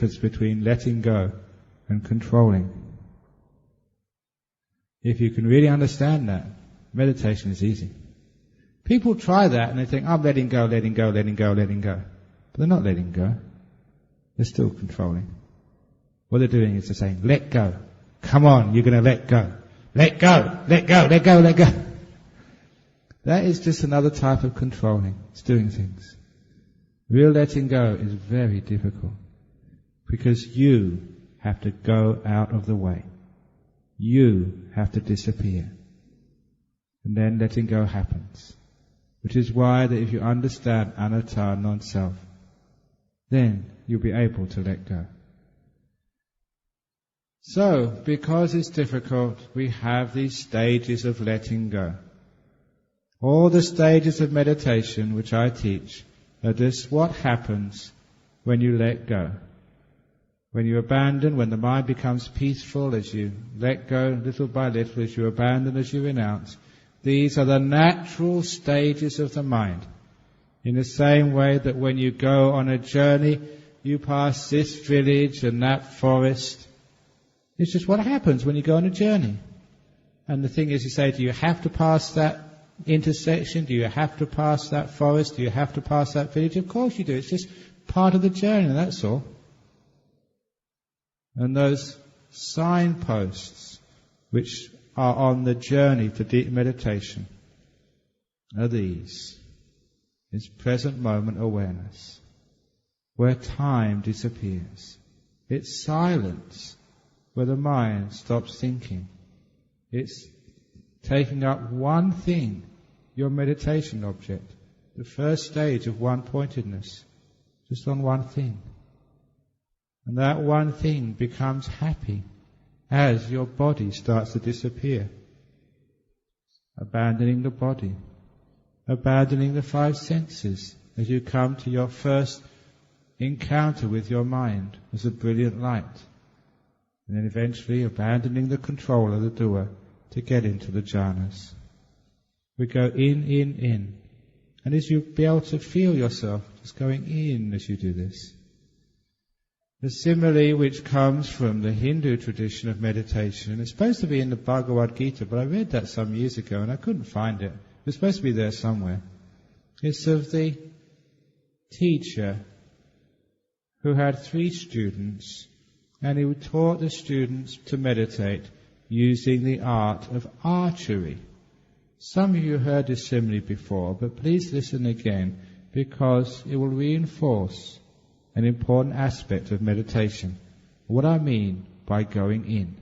difference between letting go and controlling. If you can really understand that, meditation is easy. People try that and they think, I'm letting go, letting go, letting go, letting go. But they're not letting go. They're still controlling. What they're doing is they're saying, let go. Come on, you're going to let go. Let go, let go, let go, let go. That is just another type of controlling. It's doing things. Real letting go is very difficult because you have to go out of the way. You have to disappear. And then letting go happens. Which is why that if you understand anatta, non-self, then you'll be able to let go. So, because it's difficult, we have these stages of letting go. All the stages of meditation which I teach are just what happens when you let go. When you abandon, when the mind becomes peaceful, as you let go little by little, as you abandon, as you renounce, these are the natural stages of the mind. In the same way that when you go on a journey, you pass this village and that forest. It's just what happens when you go on a journey. And the thing is, you say, do you have to pass that intersection? Do you have to pass that forest? Do you have to pass that village? Of course you do. It's just part of the journey, that's all. And those signposts which are on the journey to deep meditation are these. It's present moment awareness, where time disappears. It's silence, where the mind stops thinking. It's taking up one thing, your meditation object, the first stage of one-pointedness, just on one thing. And that one thing becomes happy as your body starts to disappear. Abandoning the body, abandoning the five senses as you come to your first encounter with your mind as a brilliant light. And then eventually abandoning the control of the doer to get into the jhanas. We go in. And as you be able to feel yourself just going in as you do this. The simile which comes from the Hindu tradition of meditation, and it's supposed to be in the Bhagavad Gita, but I read that some years ago and I couldn't find it. It's supposed to be there somewhere. It's of the teacher who had 3 students, and he taught the students to meditate using the art of archery. Some of you heard this simile before, but please listen again, because it will reinforce an important aspect of meditation. What I mean by going in.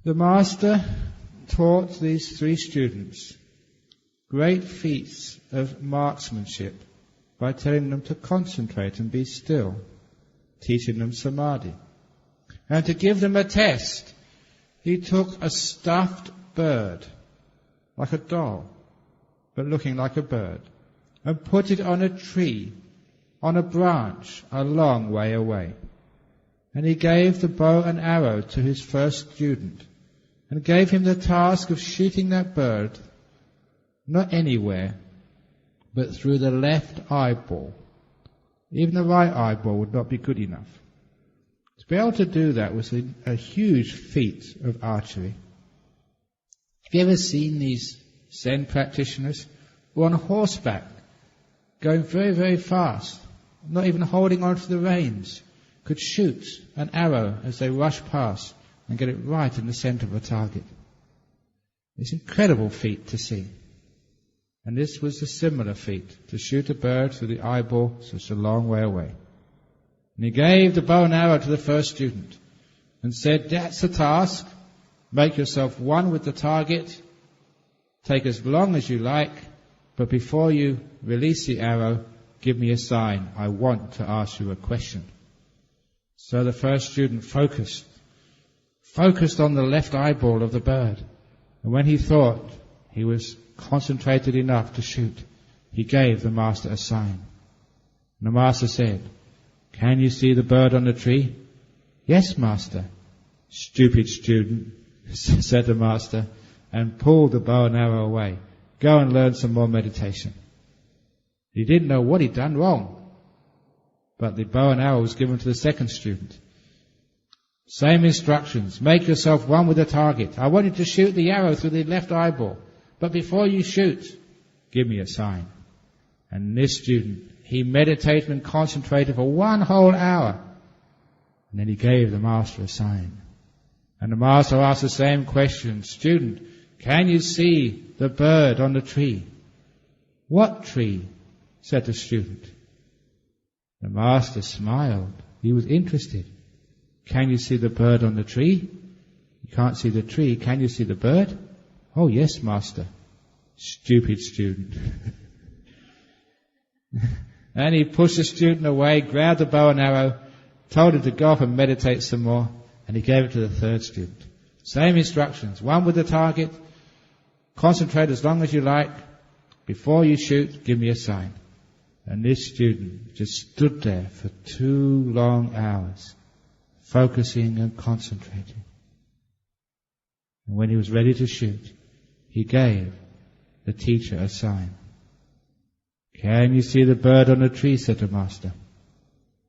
The master taught these 3 students great feats of marksmanship by telling them to concentrate and be still, teaching them samadhi. And to give them a test, he took a stuffed bird, like a doll, but looking like a bird, and put it on a tree, on a branch, a long way away. And he gave the bow and arrow to his first student, and gave him the task of shooting that bird, not anywhere, but through the left eyeball. Even the right eyeball would not be good enough. To be able to do that was a huge feat of archery. Have you ever seen these Zen practitioners who are on horseback, going very, very fast, not even holding on to the reins, could shoot an arrow as they rush past and get it right in the center of a target? It's an incredible feat to see. And this was a similar feat, to shoot a bird through the eyeball such a long way away. And he gave the bow and arrow to the first student and said, that's the task. Make yourself one with the target. Take as long as you like, but before you release the arrow, give me a sign. I want to ask you a question. So the first student focused on the left eyeball of the bird. And when he thought he was concentrated enough to shoot, he gave the master a sign. And the master said, can you see the bird on the tree? Yes, master. Stupid student, said the master, and pulled the bow and arrow away. Go and learn some more meditation. He didn't know what he'd done wrong. But the bow and arrow was given to the second student. Same instructions. Make yourself one with the target. I want you to shoot the arrow through the left eyeball. But before you shoot, give me a sign. And this student, he meditated and concentrated for 1 whole hour. And then he gave the master a sign. And the master asked the same question. Student, can you see the bird on the tree? What tree? Said the student. The master smiled. He was interested. Can you see the bird on the tree? You can't see the tree. Can you see the bird? Oh yes, master. Stupid student. And he pushed the student away, grabbed the bow and arrow, told him to go off and meditate some more, and he gave it to the third student. Same instructions. One with the target. Concentrate as long as you like. Before you shoot, give me a sign. And this student just stood there for 2 long hours, focusing and concentrating. And when he was ready to shoot, he gave the teacher a sign. Can you see the bird on the tree? Said the master.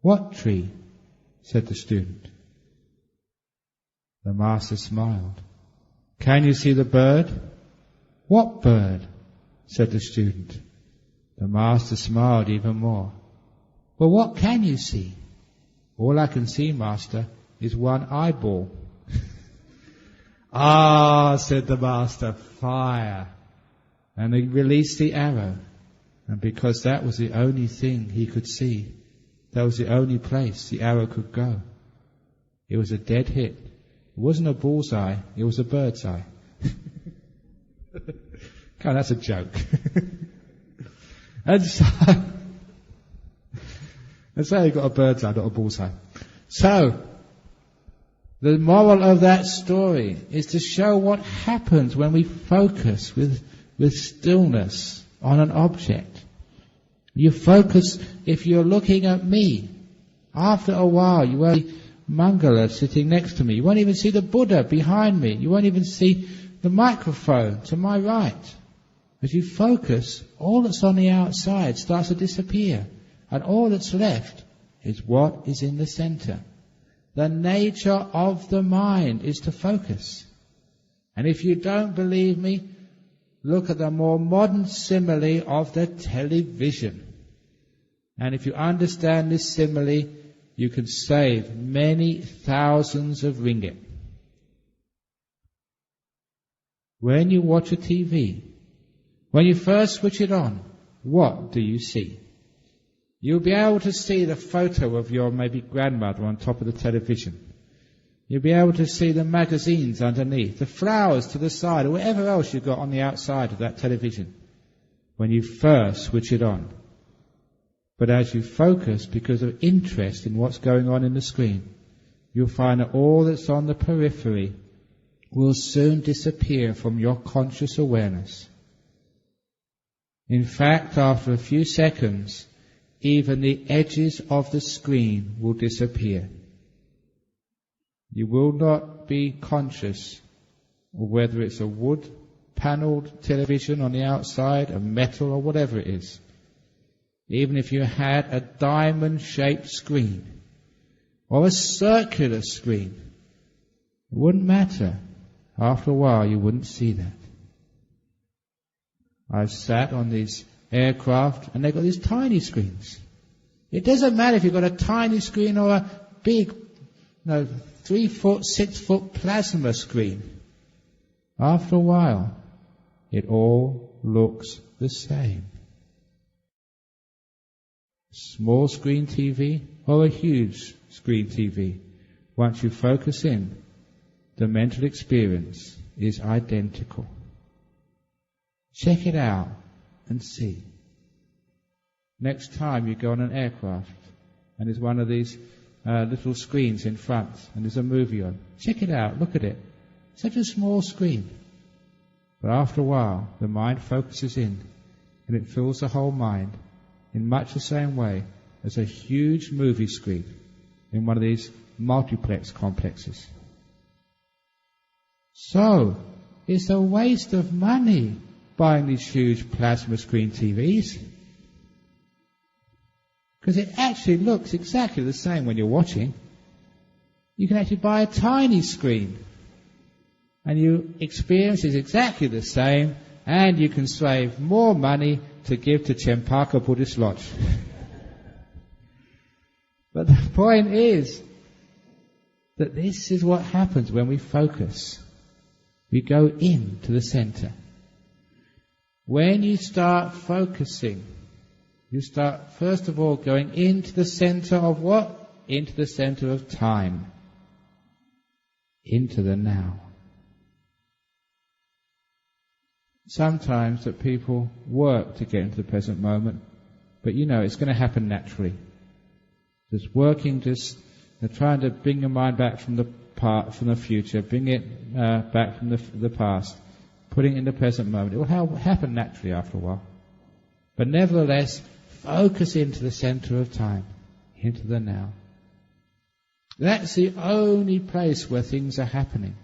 What tree? Said the student. The master smiled. Can you see the bird? What bird? Said the student. The master smiled even more. Well, what can you see? All I can see, master, is 1 eyeball. Ah, said the master, fire. And he released the arrow. And because that was the only thing he could see, that was the only place the arrow could go. It was a dead hit. It wasn't a bullseye, it was a bird's eye. God, that's a joke. And so you got a bird's eye, not a bullseye. So, the moral of that story is to show what happens when we focus with stillness on an object. You focus, if you're looking at me, after a while you won't see Mangala sitting next to me. You won't even see the Buddha behind me. You won't even see the microphone to my right. As you focus, all that's on the outside starts to disappear. And all that's left is what is in the center. The nature of the mind is to focus. And if you don't believe me, look at the more modern simile of the television. And if you understand this simile, you can save many thousands of ringgit. When you watch a TV, when you first switch it on, what do you see? You'll be able to see the photo of your maybe grandmother on top of the television. You'll be able to see the magazines underneath, the flowers to the side, or whatever else you've got on the outside of that television when you first switch it on. But as you focus, because of interest in what's going on in the screen, you'll find that all that's on the periphery will soon disappear from your conscious awareness. In fact, after a few seconds, even the edges of the screen will disappear. You will not be conscious of whether it's a wood-panelled television on the outside, a metal or whatever it is. Even if you had a diamond-shaped screen or a circular screen, it wouldn't matter. After a while, you wouldn't see that. I've sat on these aircraft and they've got these tiny screens. It doesn't matter if you've got a tiny screen or a big, 3-foot, 6-foot plasma screen. After a while, it all looks the same. Small screen TV or a huge screen TV. Once you focus in, the mental experience is identical. Check it out and see. Next time you go on an aircraft and there's one of these little screens in front and there's a movie on, check it out, look at it. Such a small screen. But after a while, the mind focuses in and it fills the whole mind in much the same way as a huge movie screen in one of these multiplex complexes. So, it's a waste of money buying these huge plasma screen TVs. Because it actually looks exactly the same when you're watching. You can actually buy a tiny screen and your experience is exactly the same, and you can save more money to give to Cempaka Buddhist Lodge. But the point is that this is what happens when we focus. We go into the center. When you start focusing, you start first of all going into the center of what? Into the center of time. Into the now. Sometimes that people work to get into the present moment, but it's going to happen naturally. Just working, trying to bring your mind back from the future, bring it back from the past, putting it in the present moment. It will happen naturally after a while. But nevertheless, focus into the center of time, into the now. That's the only place where things are happening.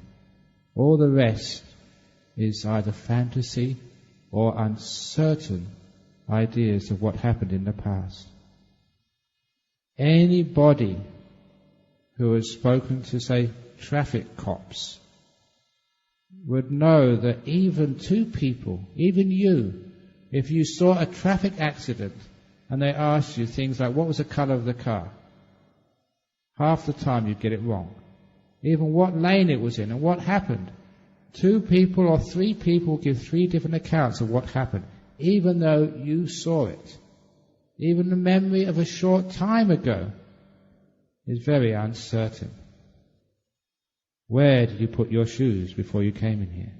All the rest is either fantasy or uncertain ideas of what happened in the past. Anybody who has spoken to, say, traffic cops would know that even two people, even you, if you saw a traffic accident and they asked you things like, what was the colour of the car? Half the time you'd get it wrong. Even what lane it was in and what happened. 2 people or 3 people give 3 different accounts of what happened, even though you saw it. Even the memory of a short time ago is very uncertain. Where did you put your shoes before you came in here?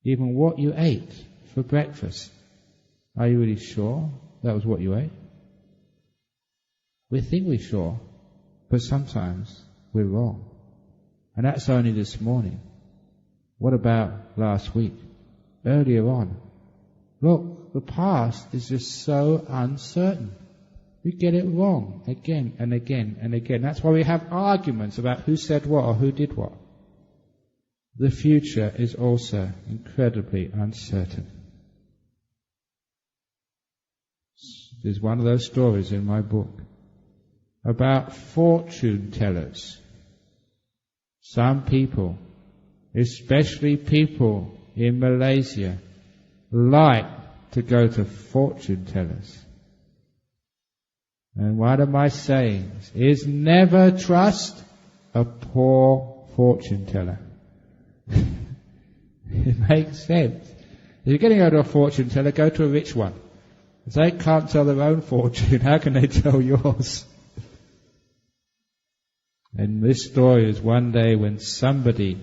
Even what you ate for breakfast. Are you really sure that was what you ate? We think we're sure, but sometimes we're wrong. And that's only this morning. What about last week? Earlier on? Look, the past is just so uncertain. We get it wrong again and again and again. That's why we have arguments about who said what or who did what. The future is also incredibly uncertain. There's one of those stories in my book about fortune tellers. Some people, especially people in Malaysia, like to go to fortune tellers. And one of my sayings is never trust a poor fortune teller. It makes sense. If you're going to go to a fortune teller, go to a rich one. If they can't tell their own fortune, how can they tell yours? And this story is one day when somebody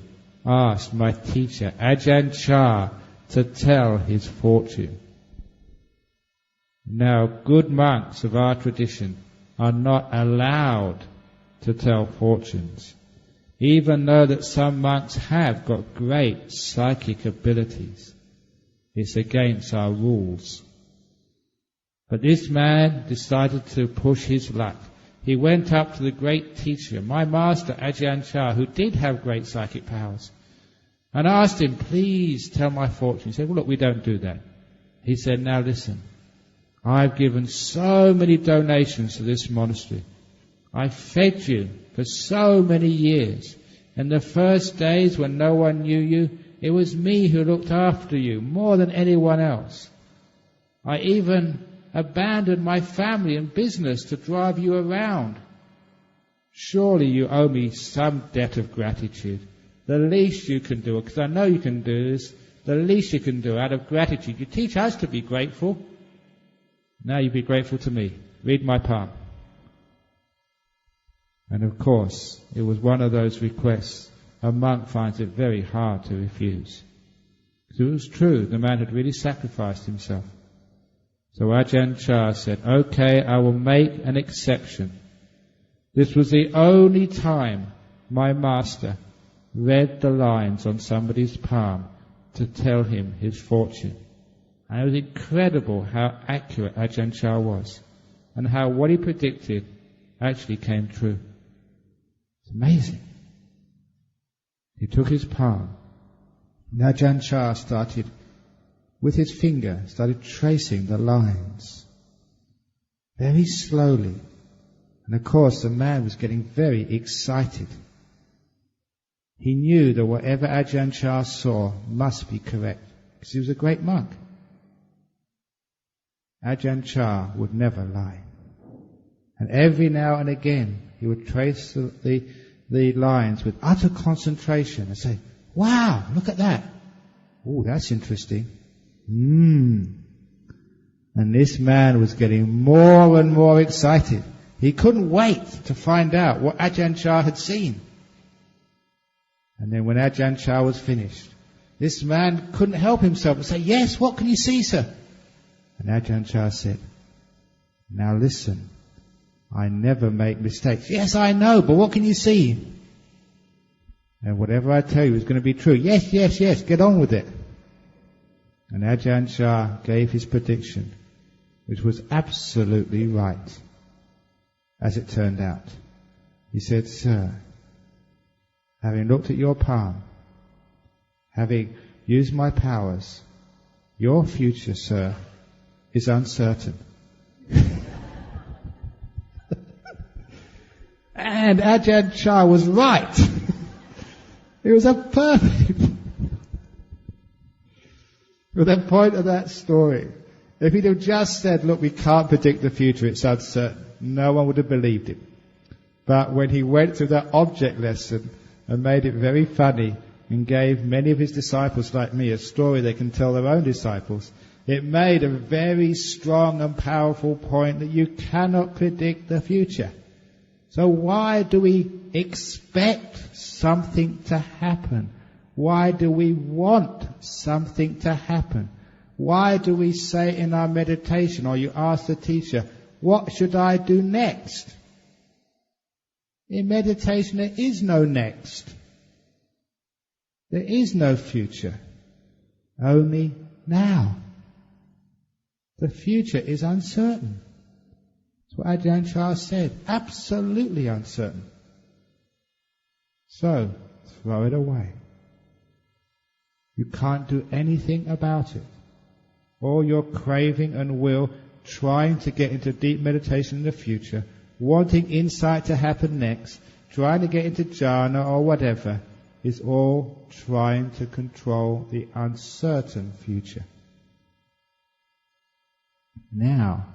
asked my teacher, Ajahn Chah, to tell his fortune. Now, good monks of our tradition are not allowed to tell fortunes, even though that some monks have got great psychic abilities. It's against our rules. But this man decided to push his luck. He went up to the great teacher, my master Ajahn Chah, who did have great psychic powers, and asked him, please tell my fortune. He said, well, look, we don't do that. He said, now listen, I've given so many donations to this monastery. I fed you for so many years. In the first days when no one knew you, it was me who looked after you more than anyone else. I even abandoned my family and business to drive you around. Surely you owe me some debt of gratitude. The least you can do, because I know you can do this, the least you can do out of gratitude. You teach us to be grateful. Now you be grateful to me. Read my palm. And of course, it was one of those requests a monk finds it very hard to refuse. Because it was true, the man had really sacrificed himself. So Ajahn Chah said, okay, I will make an exception. This was the only time my master read the lines on somebody's palm to tell him his fortune. And it was incredible how accurate Ajahn Chah was, and how what he predicted actually came true. It's amazing. He took his palm, and Ajahn Chah started, with his finger, started tracing the lines. very slowly. And of course the man was getting very excited. He knew that whatever Ajahn Chah saw must be correct, because he was a great monk. Ajahn Chah would never lie. And every now and again he would trace the lines with utter concentration and say, "Wow, look at that. Oh, that's interesting. And this man was getting more and more excited. He couldn't wait to find out what Ajahn Chah had seen. And then when Ajahn Chah was finished, this man couldn't help himself and say, "Yes, what can you see, sir?" And Ajahn Chah said, "Now listen, I never make mistakes." "Yes, I know, but what can you see?" "And whatever I tell you is going to be true." "Yes, yes, yes, get on with it." And Ajahn Chah gave his prediction, which was absolutely right, as it turned out. He said, "Sir, having looked at your palm, having used my powers, your future, sir, is uncertain." And Ajahn Chah was right. It was a perfect. But the point of that story, if he'd have just said, "Look, we can't predict the future, it's uncertain," no one would have believed him. But when he went through that object lesson and made it very funny and gave many of his disciples like me a story they can tell their own disciples, it made a very strong and powerful point that you cannot predict the future. So why do we expect something to happen? Why do we want something to happen? Why do we say in our meditation, or you ask the teacher, "What should I do next?" In meditation there is no next. There is no future. Only now. The future is uncertain. That's what Ajahn Chah said. Absolutely uncertain. So, throw it away. You can't do anything about it. All your craving and will, trying to get into deep meditation in the future, wanting insight to happen next, trying to get into jhana or whatever, is all trying to control the uncertain future. Now,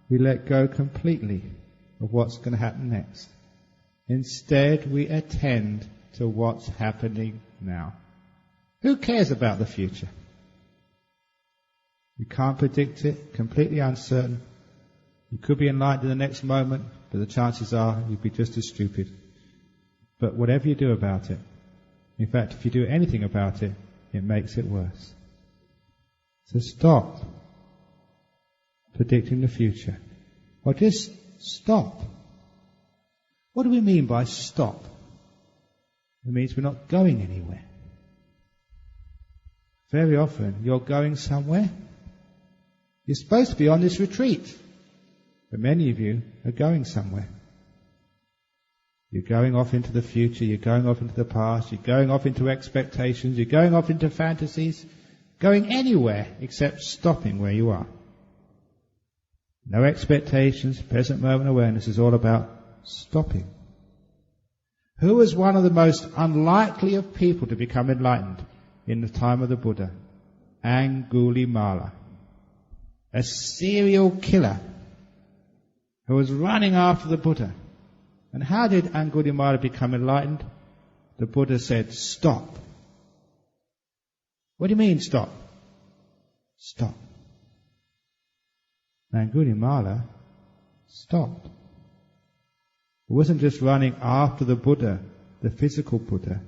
we let go completely of what's going to happen next. Instead, we attend to what's happening now. Who cares about the future? You can't predict it, completely uncertain. You could be enlightened in the next moment, but the chances are you'd be just as stupid. But whatever you do about it, in fact, if you do anything about it, it makes it worse. So stop predicting the future. Or just stop. What do we mean by stop? It means we're not going anywhere. Very often you're going somewhere. You're supposed to be on this retreat, but many of you are going somewhere. You're going off into the future, you're going off into the past, you're going off into expectations, you're going off into fantasies, going anywhere except stopping where you are. No expectations, present moment awareness is all about stopping. Who was one of the most unlikely of people to become enlightened in the time of the Buddha? Angulimala. A serial killer who was running after the Buddha. And how did Angulimala become enlightened? The Buddha said, "Stop." What do you mean, stop? Stop. Angulimala stopped. He wasn't just running after the Buddha, the physical Buddha.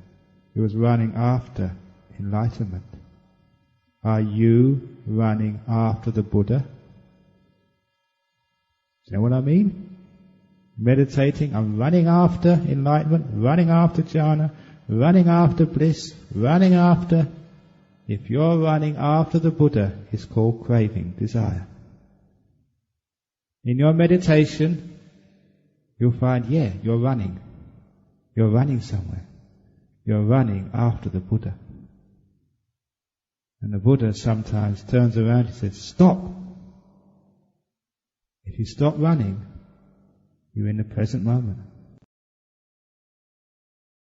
He was running after enlightenment. Are you running after the Buddha? Do you know what I mean? Meditating, I'm running after enlightenment, running after jhana, running after bliss, running after... If you're running after the Buddha, it's called craving, desire. In your meditation, you'll find, you're running. You're running somewhere. You're running after the Buddha. And the Buddha sometimes turns around and says, "Stop. If you stop running, you're in the present moment.